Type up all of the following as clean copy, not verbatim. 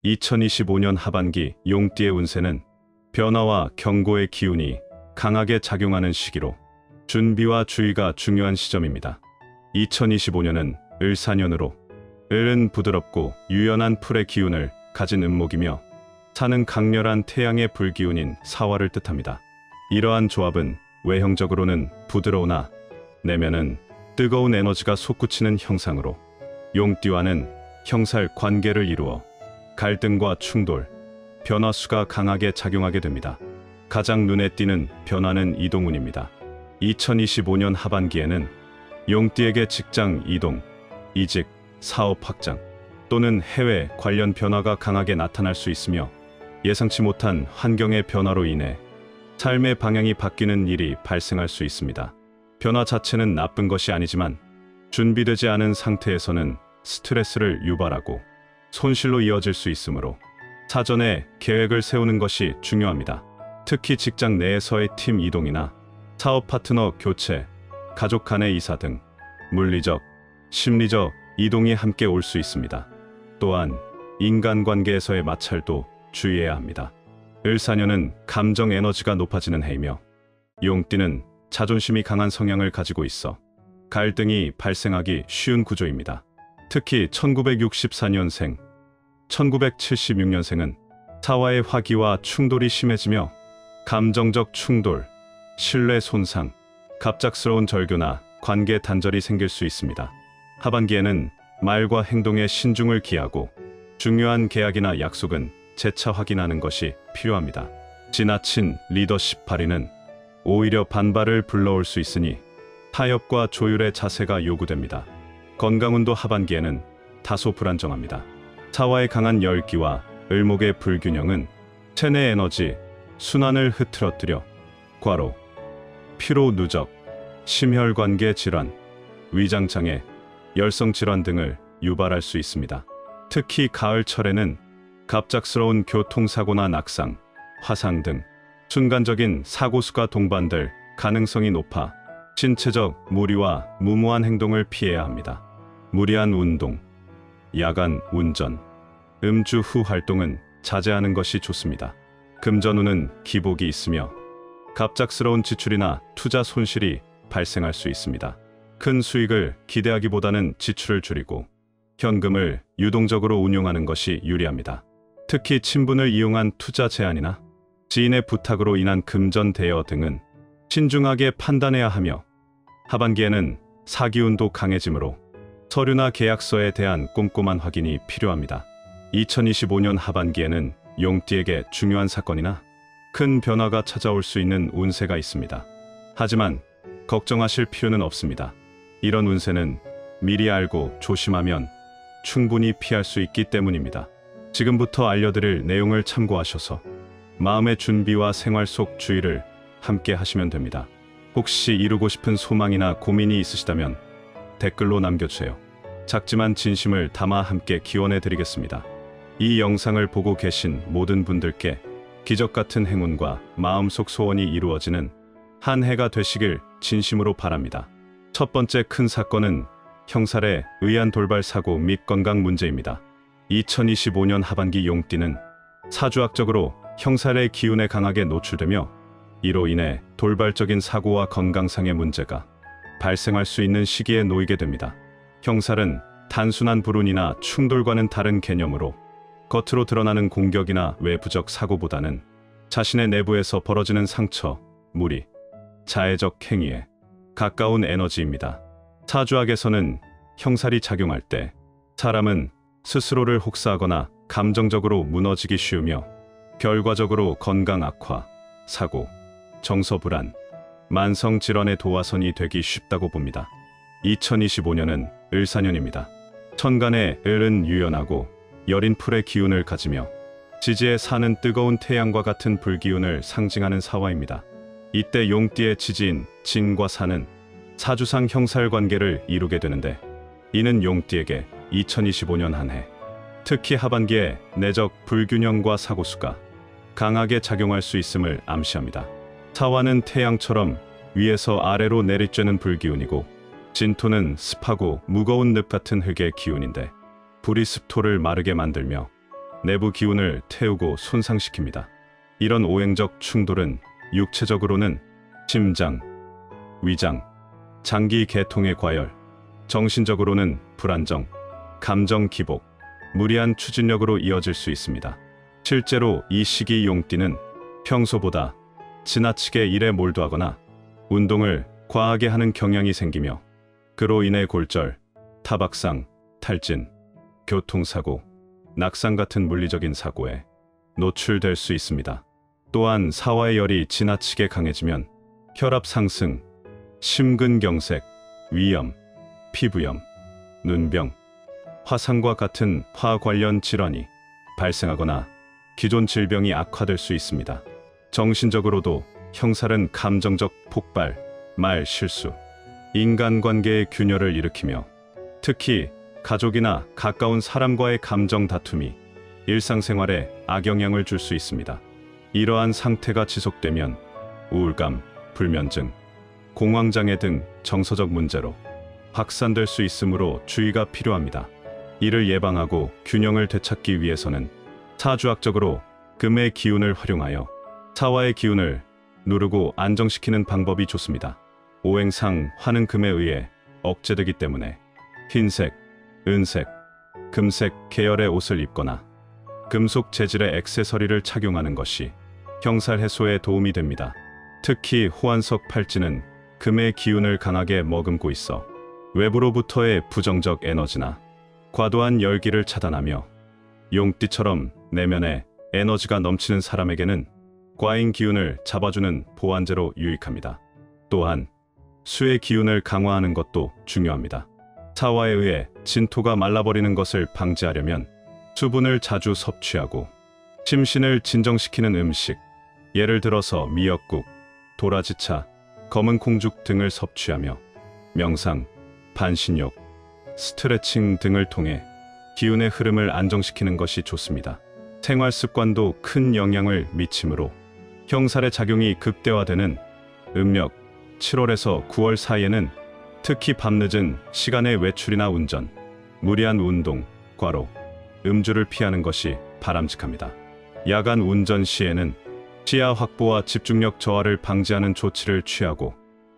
2025년 하반기 용띠의 운세는 변화와 경고의 기운이 강하게 작용하는 시기로 준비와 주의가 중요한 시점입니다. 2025년은 을사년으로 을은 부드럽고 유연한 풀의 기운을 가진 음목이며 사는 강렬한 태양의 불기운인 사화를 뜻합니다. 이러한 조합은 외형적으로는 부드러우나 내면은 뜨거운 에너지가 솟구치는 형상으로 용띠와는 형살 관계를 이루어 갈등과 충돌, 변화수가 강하게 작용하게 됩니다. 가장 눈에 띄는 변화는 이동운입니다. 2025년 하반기에는 용띠에게 직장 이동, 이직, 사업 확장 또는 해외 관련 변화가 강하게 나타날 수 있으며 예상치 못한 환경의 변화로 인해 삶의 방향이 바뀌는 일이 발생할 수 있습니다. 변화 자체는 나쁜 것이 아니지만 준비되지 않은 상태에서는 스트레스를 유발하고 손실로 이어질 수 있으므로 사전에 계획을 세우는 것이 중요합니다. 특히 직장 내에서의 팀 이동이나 사업 파트너 교체, 가족 간의 이사 등 물리적, 심리적 이동이 함께 올 수 있습니다. 또한 인간관계에서의 마찰도 주의해야 합니다. 을사년은 감정 에너지가 높아지는 해이며 용띠는 자존심이 강한 성향을 가지고 있어 갈등이 발생하기 쉬운 구조입니다. 특히 1964년생, 1976년생은 사화의 화기와 충돌이 심해지며 감정적 충돌, 신뢰 손상, 갑작스러운 절교나 관계 단절이 생길 수 있습니다. 하반기에는 말과 행동에 신중을 기하고 중요한 계약이나 약속은 재차 확인하는 것이 필요합니다. 지나친 리더십 발휘는 오히려 반발을 불러올 수 있으니 타협과 조율의 자세가 요구됩니다. 건강운도 하반기에는 다소 불안정합니다. 사화의 강한 열기와 을목의 불균형은 체내 에너지, 순환을 흐트러뜨려 과로, 피로 누적, 심혈관계 질환, 위장장애, 열성질환 등을 유발할 수 있습니다. 특히 가을철에는 갑작스러운 교통사고나 낙상, 화상 등 순간적인 사고수가 동반될 가능성이 높아 신체적 무리와 무모한 행동을 피해야 합니다. 무리한 운동, 야간 운전, 음주 후 활동은 자제하는 것이 좋습니다. 금전운은 기복이 있으며 갑작스러운 지출이나 투자 손실이 발생할 수 있습니다. 큰 수익을 기대하기보다는 지출을 줄이고 현금을 유동적으로 운용하는 것이 유리합니다. 특히 친분을 이용한 투자 제안이나 지인의 부탁으로 인한 금전 대여 등은 신중하게 판단해야 하며 하반기에는 사기운도 강해지므로 서류나 계약서에 대한 꼼꼼한 확인이 필요합니다. 2025년 하반기에는 용띠에게 중요한 사건이나 큰 변화가 찾아올 수 있는 운세가 있습니다. 하지만 걱정하실 필요는 없습니다. 이런 운세는 미리 알고 조심하면 충분히 피할 수 있기 때문입니다. 지금부터 알려드릴 내용을 참고하셔서 마음의 준비와 생활 속 주의를 함께 하시면 됩니다. 혹시 이루고 싶은 소망이나 고민이 있으시다면 댓글로 남겨주세요. 작지만 진심을 담아 함께 기원해 드리겠습니다. 이 영상을 보고 계신 모든 분들께 기적같은 행운과 마음속 소원이 이루어지는 한 해가 되시길 진심으로 바랍니다. 첫 번째 큰 사건은 형살에 의한 돌발 사고 및 건강 문제입니다. 2025년 하반기 용띠는 사주학적으로 형살의 기운에 강하게 노출되며 이로 인해 돌발적인 사고와 건강상의 문제가 발생할 수 있는 시기에 놓이게 됩니다. 형살은 단순한 불운이나 충돌과는 다른 개념으로 겉으로 드러나는 공격이나 외부적 사고보다는 자신의 내부에서 벌어지는 상처, 무리, 자해적 행위에 가까운 에너지입니다. 사주학에서는 형살이 작용할 때 사람은 스스로를 혹사하거나 감정적으로 무너지기 쉬우며 결과적으로 건강 악화, 사고, 정서 불안, 만성 질환의 도화선이 되기 쉽다고 봅니다. 2025년은 을사년입니다. 천간의 을은 유연하고 여린 풀의 기운을 가지며 지지에 사는 뜨거운 태양과 같은 불기운을 상징하는 사화입니다. 이때 용띠의 지지인 진과 사는 사주상 형살 관계를 이루게 되는데 이는 용띠에게 2025년 한 해 특히 하반기에 내적 불균형과 사고수가 강하게 작용할 수 있음을 암시합니다. 사화는 태양처럼 위에서 아래로 내리쬐는 불기운이고 진토는 습하고 무거운 늪 같은 흙의 기운인데 불이 습토를 마르게 만들며 내부 기운을 태우고 손상시킵니다. 이런 오행적 충돌은 육체적으로는 심장, 위장, 장기 계통의 과열, 정신적으로는 불안정, 감정 기복, 무리한 추진력으로 이어질 수 있습니다. 실제로 이 시기 용띠는 평소보다 지나치게 일에 몰두하거나 운동을 과하게 하는 경향이 생기며 그로 인해 골절, 타박상, 탈진, 교통사고, 낙상 같은 물리적인 사고에 노출될 수 있습니다. 또한 사화의 열이 지나치게 강해지면 혈압 상승, 심근경색, 위염, 피부염, 눈병, 화상과 같은 화 관련 질환이 발생하거나 기존 질병이 악화될 수 있습니다. 정신적으로도 형살은 감정적 폭발, 말 실수, 인간관계의 균열을 일으키며 특히 가족이나 가까운 사람과의 감정 다툼이 일상생활에 악영향을 줄 수 있습니다. 이러한 상태가 지속되면 우울감, 불면증, 공황장애 등 정서적 문제로 확산될 수 있으므로 주의가 필요합니다. 이를 예방하고 균형을 되찾기 위해서는 사주학적으로 금의 기운을 활용하여 사화의 기운을 누르고 안정시키는 방법이 좋습니다. 오행상 화는 금에 의해 억제되기 때문에 흰색, 은색, 금색 계열의 옷을 입거나 금속 재질의 액세서리를 착용하는 것이 형살 해소에 도움이 됩니다. 특히 호환석 팔찌는 금의 기운을 강하게 머금고 있어 외부로부터의 부정적 에너지나 과도한 열기를 차단하며 용띠처럼 내면에 에너지가 넘치는 사람에게는 과잉 기운을 잡아주는 보완제로 유익합니다. 또한 수의 기운을 강화하는 것도 중요합니다. 사화에 의해 진토가 말라버리는 것을 방지하려면 수분을 자주 섭취하고 심신을 진정시키는 음식, 예를 들어서 미역국, 도라지차, 검은 콩죽 등을 섭취하며 명상, 반신욕, 스트레칭 등을 통해 기운의 흐름을 안정시키는 것이 좋습니다. 생활 습관도 큰 영향을 미치므로 형살의 작용이 극대화되는 음력 7월에서 9월 사이에는 특히 밤늦은 시간의 외출이나 운전, 무리한 운동, 과로, 음주를 피하는 것이 바람직합니다. 야간 운전 시에는 시야 확보와 집중력 저하를 방지하는 조치를 취하고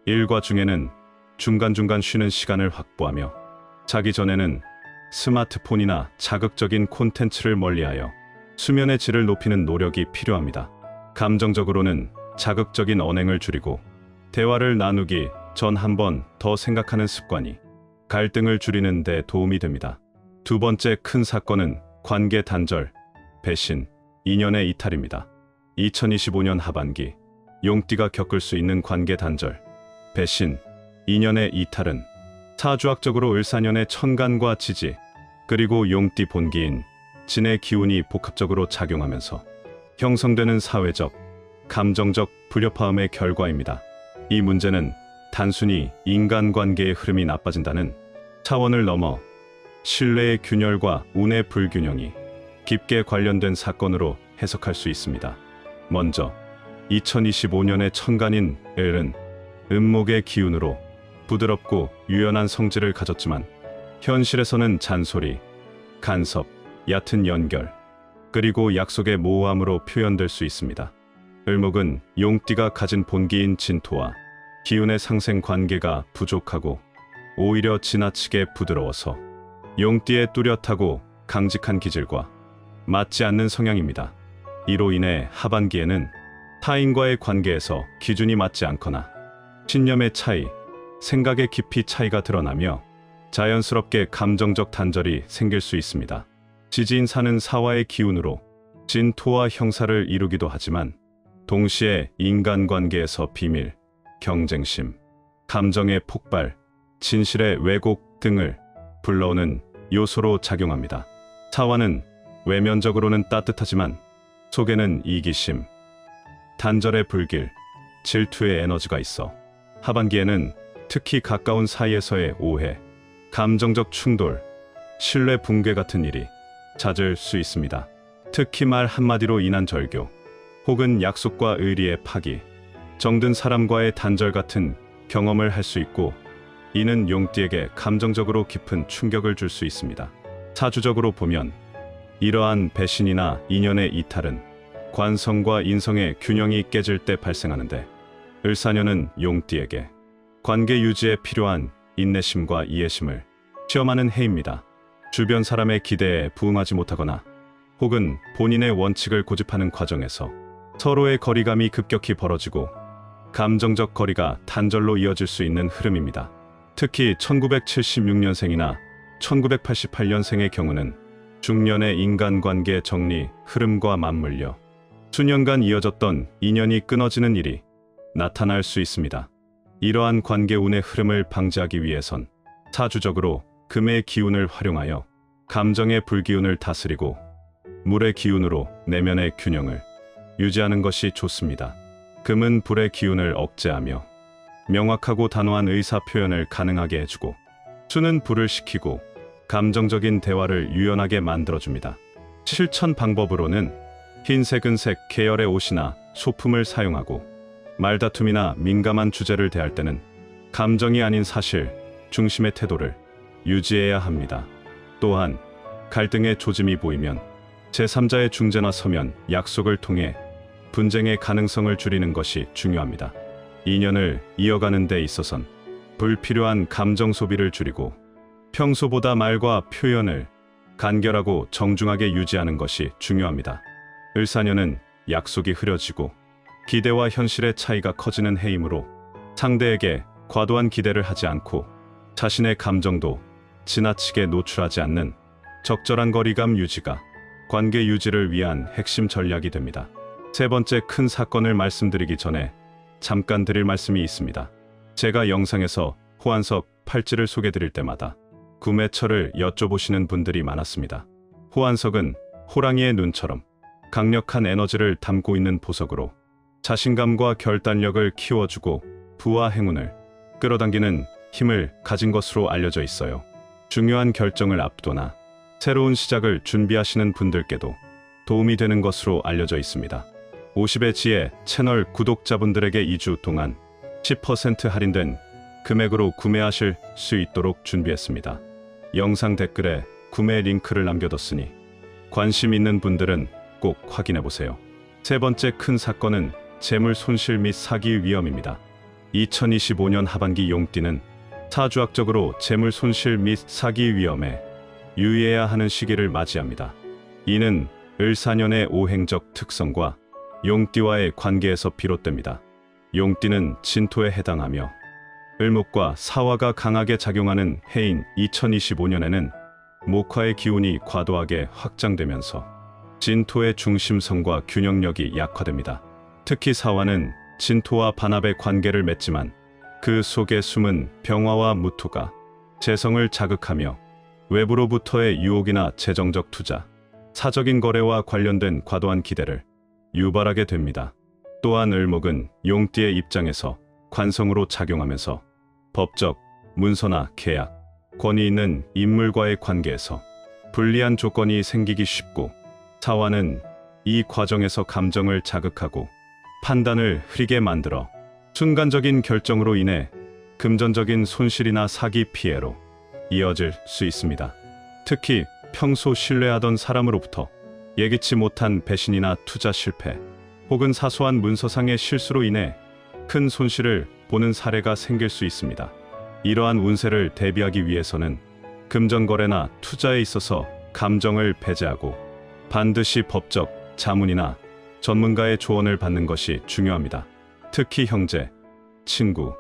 일과 중에는 중간중간 쉬는 시간을 확보하며 자기 전에는 스마트폰이나 자극적인 콘텐츠를 멀리하여 수면의 질을 높이는 노력이 필요합니다. 감정적으로는 자극적인 언행을 줄이고 대화를 나누기 전 한 번 더 생각하는 습관이 갈등을 줄이는 데 도움이 됩니다. 두 번째 큰 사건은 관계 단절, 배신, 인연의 이탈입니다. 2025년 하반기 용띠가 겪을 수 있는 관계 단절, 배신, 인연의 이탈은 사주학적으로 을사년의 천간과 지지, 그리고 용띠 본기인 진의 기운이 복합적으로 작용하면서 형성되는 사회적, 감정적 불협화음의 결과입니다. 이 문제는 단순히 인간관계의 흐름이 나빠진다는 차원을 넘어 신뢰의 균열과 운의 불균형이 깊게 관련된 사건으로 해석할 수 있습니다. 먼저 2025년의 천간인 을은 음목의 기운으로 부드럽고 유연한 성질을 가졌지만 현실에서는 잔소리, 간섭, 얕은 연결, 그리고 약속의 모호함으로 표현될 수 있습니다. 을목은 용띠가 가진 본기인 진토와 기운의 상생 관계가 부족하고 오히려 지나치게 부드러워서 용띠의 뚜렷하고 강직한 기질과 맞지 않는 성향입니다. 이로 인해 하반기에는 타인과의 관계에서 기준이 맞지 않거나 신념의 차이, 생각의 깊이 차이가 드러나며 자연스럽게 감정적 단절이 생길 수 있습니다. 지지인사는 사화의 기운으로 진토와 형사를 이루기도 하지만 동시에 인간관계에서 비밀, 경쟁심, 감정의 폭발, 진실의 왜곡 등을 불러오는 요소로 작용합니다. 사화는 외면적으로는 따뜻하지만 속에는 이기심, 단절의 불길, 질투의 에너지가 있어 하반기에는 특히 가까운 사이에서의 오해, 감정적 충돌, 신뢰 붕괴 같은 일이 잦을 수 있습니다. 특히 말 한마디로 인한 절교, 혹은 약속과 의리의 파기, 정든 사람과의 단절 같은 경험을 할 수 있고 이는 용띠에게 감정적으로 깊은 충격을 줄 수 있습니다. 사주적으로 보면 이러한 배신이나 인연의 이탈은 관성과 인성의 균형이 깨질 때 발생하는데, 을사년은 용띠에게 관계 유지에 필요한 인내심과 이해심을 시험하는 해입니다. 주변 사람의 기대에 부응하지 못하거나 혹은 본인의 원칙을 고집하는 과정에서 서로의 거리감이 급격히 벌어지고 감정적 거리가 단절로 이어질 수 있는 흐름입니다. 특히 1976년생이나 1988년생의 경우는 중년의 인간관계 정리 흐름과 맞물려 수년간 이어졌던 인연이 끊어지는 일이 나타날 수 있습니다. 이러한 관계 운의 흐름을 방지하기 위해선 사주적으로 금의 기운을 활용하여 감정의 불기운을 다스리고 물의 기운으로 내면의 균형을 유지하는 것이 좋습니다. 금은 불의 기운을 억제하며 명확하고 단호한 의사 표현을 가능하게 해주고, 수는 불을 식히고 감정적인 대화를 유연하게 만들어줍니다. 실천 방법으로는 흰색, 은색 계열의 옷이나 소품을 사용하고, 말다툼이나 민감한 주제를 대할 때는 감정이 아닌 사실 중심의 태도를 유지해야 합니다. 또한 갈등의 조짐이 보이면 제3자의 중재나 서면 약속을 통해 분쟁의 가능성을 줄이는 것이 중요합니다. 인연을 이어가는 데 있어선 불필요한 감정 소비를 줄이고 평소보다 말과 표현을 간결하고 정중하게 유지하는 것이 중요합니다. 을사년은 약속이 흐려지고 기대와 현실의 차이가 커지는 해이므로 상대에게 과도한 기대를 하지 않고 자신의 감정도 지나치게 노출하지 않는 적절한 거리감 유지가 관계 유지를 위한 핵심 전략이 됩니다. 세 번째 큰 사건을 말씀드리기 전에 잠깐 드릴 말씀이 있습니다. 제가 영상에서 호환석 팔찌를 소개드릴 때마다 구매처를 여쭤보시는 분들이 많았습니다. 호환석은 호랑이의 눈처럼 강력한 에너지를 담고 있는 보석으로 자신감과 결단력을 키워주고 부와 행운을 끌어당기는 힘을 가진 것으로 알려져 있어요. 중요한 결정을 앞두거나 새로운 시작을 준비하시는 분들께도 도움이 되는 것으로 알려져 있습니다. 50의 지혜 채널 구독자분들에게 2주 동안 10% 할인된 금액으로 구매하실 수 있도록 준비했습니다. 영상 댓글에 구매 링크를 남겨뒀으니 관심 있는 분들은 꼭 확인해보세요. 세 번째 큰 사건은 재물 손실 및 사기 위험입니다. 2025년 하반기 용띠는 사주학적으로 재물 손실 및 사기 위험에 유의해야 하는 시기를 맞이합니다. 이는 을사년의 오행적 특성과 용띠와의 관계에서 비롯됩니다. 용띠는 진토에 해당하며 을목과 사화가 강하게 작용하는 해인 2025년에는 목화의 기운이 과도하게 확장되면서 진토의 중심성과 균형력이 약화됩니다. 특히 사화는 진토와 반합의 관계를 맺지만 그 속에 숨은 병화와 무토가 재성을 자극하며 외부로부터의 유혹이나 재정적 투자, 사적인 거래와 관련된 과도한 기대를 유발하게 됩니다. 또한 을목은 용띠의 입장에서 관성으로 작용하면서 법적, 문서나 계약, 권위 있는 인물과의 관계에서 불리한 조건이 생기기 쉽고, 사화는 이 과정에서 감정을 자극하고 판단을 흐리게 만들어 순간적인 결정으로 인해 금전적인 손실이나 사기 피해로 이어질 수 있습니다. 특히 평소 신뢰하던 사람으로부터 예기치 못한 배신이나 투자 실패, 혹은 사소한 문서상의 실수로 인해 큰 손실을 보는 사례가 생길 수 있습니다. 이러한 운세를 대비하기 위해서는 금전거래나 투자에 있어서 감정을 배제하고 반드시 법적, 자문이나 전문가의 조언을 받는 것이 중요합니다. 특히 형제, 친구,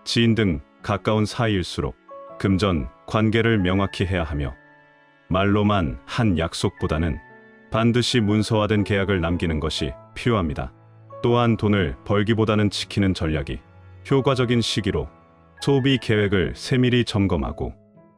지인 등 가까운 사이일수록 금전 관계를 명확히 해야 하며, 말로만 한 약속보다는 반드시 문서화된 계약을 남기는 것이 필요합니다. 또한 돈을 벌기보다는 지키는 전략이 효과적인 시기로 소비 계획을 세밀히 점검하고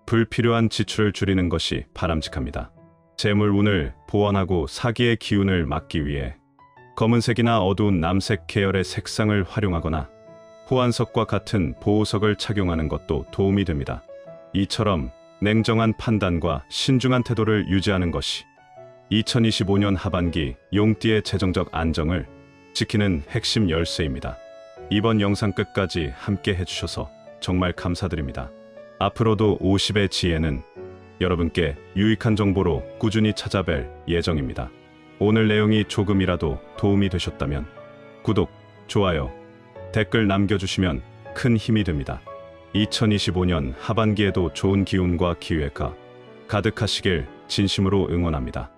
불필요한 지출을 줄이는 것이 바람직합니다. 재물 운을 보완하고 사기의 기운을 막기 위해 검은색이나 어두운 남색 계열의 색상을 활용하거나 호환석과 같은 보호석을 착용하는 것도 도움이 됩니다. 이처럼 냉정한 판단과 신중한 태도를 유지하는 것이 2025년 하반기 용띠의 재정적 안정을 지키는 핵심 열쇠입니다. 이번 영상 끝까지 함께 해주셔서 정말 감사드립니다. 앞으로도 50의 지혜는 여러분께 유익한 정보로 꾸준히 찾아뵐 예정입니다. 오늘 내용이 조금이라도 도움이 되셨다면 구독, 좋아요, 댓글 남겨주시면 큰 힘이 됩니다. 2025년 하반기에도 좋은 기운과 기회가 가득하시길 진심으로 응원합니다.